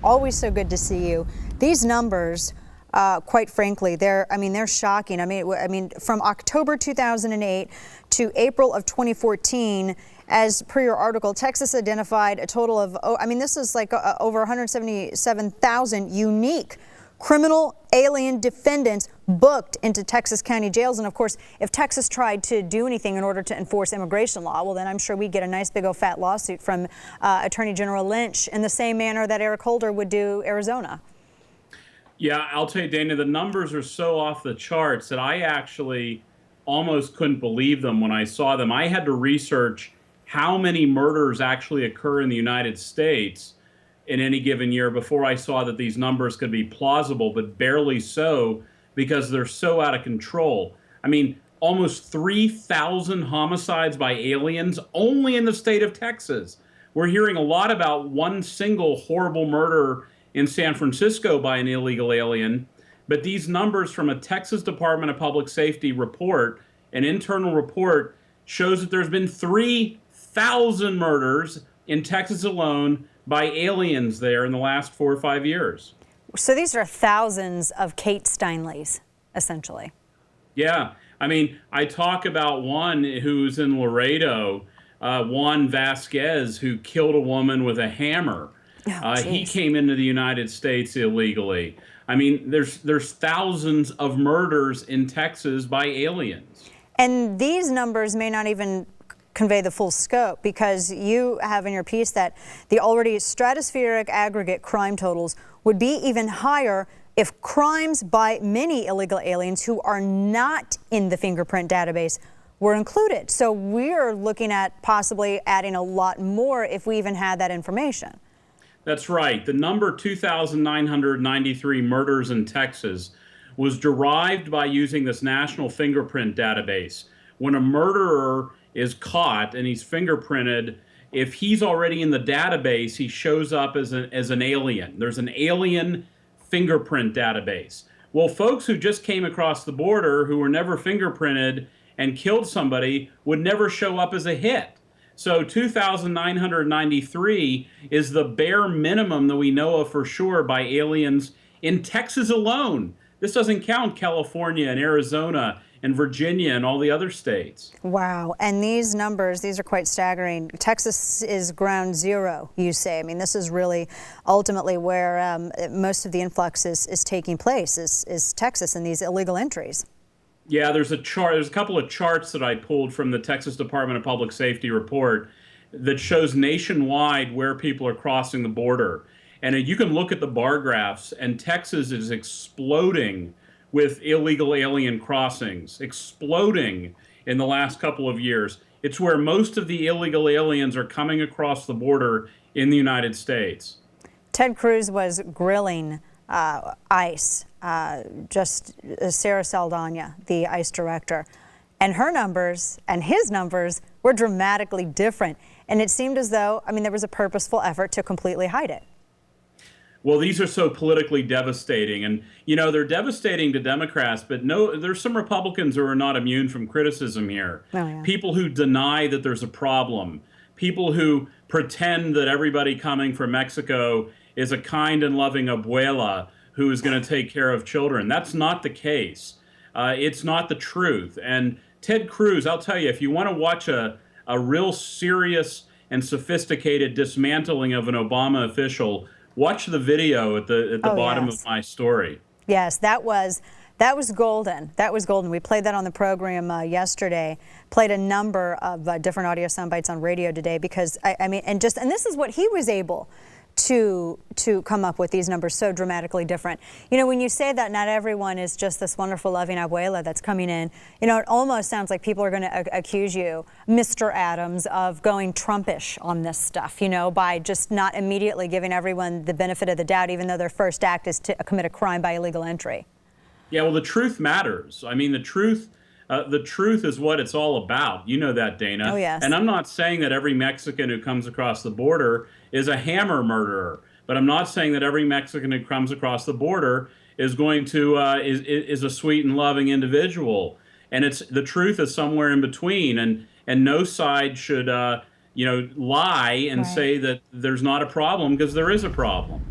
Always so good to see you. These numbers, quite frankly, they're shocking. I mean, from October 2008 to April of 2014, as per your article, Texas identified a total of, this is like over 177,000 unique criminal alien defendants booked into Texas county jails. And of course, if Texas tried to do anything in order to enforce immigration law, well, then I'm sure we'd get a nice big old fat lawsuit from Attorney General Lynch in the same manner that Eric Holder would do Arizona. Yeah, I'll tell you, Dana, the numbers are so off the charts that I actually almost couldn't believe them when I saw them. I had to research how many murders actually occur in the United States in any given year before I saw that these numbers could be plausible, but barely so because they're so out of control. I mean, almost 3,000 homicides by aliens only in the state of Texas. We're hearing a lot about one single horrible murder in San Francisco by an illegal alien, but these numbers from a Texas Department of Public Safety report, an internal report, shows that there's been 3,000 murders in Texas alone by aliens there in the last 4 or 5 years. So these are thousands of Kate Steinleys, essentially. Yeah. I mean, I talk about one who's in Laredo, Juan Vasquez, who killed a woman with a hammer. He came into the United States illegally. I mean, there's thousands of murders in Texas by aliens. And these numbers may not even convey the full scope, because you have in your piece that the already stratospheric aggregate crime totals would be even higher if crimes by many illegal aliens who are not in the fingerprint database were included. So we're looking at possibly adding a lot more if we even had that information. That's right. The number 2,993 murders in Texas was derived by using this national fingerprint database. When a murderer is caught and he's fingerprinted, if he's already in the database, he shows up as an alien. There's an alien fingerprint database. Well, folks who just came across the border who were never fingerprinted and killed somebody would never show up as a hit. So 2,993 is the bare minimum that we know of for sure by aliens in Texas alone. This doesn't count California and Arizona and Virginia and all the other states. Wow. And these numbers, these are quite staggering. Texas is ground zero, you say. I mean, this is really ultimately where most of the influx is taking place, is Texas and these illegal entries. Yeah, there's a chart. There's a couple of charts that I pulled from the Texas Department of Public Safety report that shows nationwide where people are crossing the border. And you can look at the bar graphs, and Texas is exploding with illegal alien crossings, exploding in the last couple of years. It's where most of the illegal aliens are coming across the border in the United States. Ted Cruz was grilling ICE, just Sarah Saldana, the ICE director, and her numbers and his numbers were dramatically different. And it seemed as though, there was a purposeful effort to completely hide it. Well, these are so politically devastating, and they're devastating to Democrats, but there's some Republicans who are not immune from criticism here. Oh, yeah. People who deny that there's a problem, people who pretend that everybody coming from Mexico is a kind and loving abuela who is going to take care of children. That's not the case. It's not the truth. And Ted Cruz, I'll tell you, if you want to watch a real serious and sophisticated dismantling of an Obama official, watch the video at the bottom of my story. Yes, that was golden. That was golden. We played that on the program yesterday. Played a number of different audio sound bites on radio today because and this is what he was able to come up with, these numbers so dramatically different. When you say that not everyone is just this wonderful loving abuela that's coming in, it almost sounds like people are going to accuse you, Mr. Adams, of going Trumpish on this stuff, by just not immediately giving everyone the benefit of the doubt, even though their first act is to commit a crime by illegal entry. Yeah, well, the truth matters. I mean, the truth is what it's all about. You know that, Dana. Oh, yes. And I'm not saying that every Mexican who comes across the border is a hammer murderer, but I'm not saying that every Mexican who comes across the border is going to is a sweet and loving individual. And the truth is somewhere in between. And no side should lie and say that there's not a problem, because there is a problem.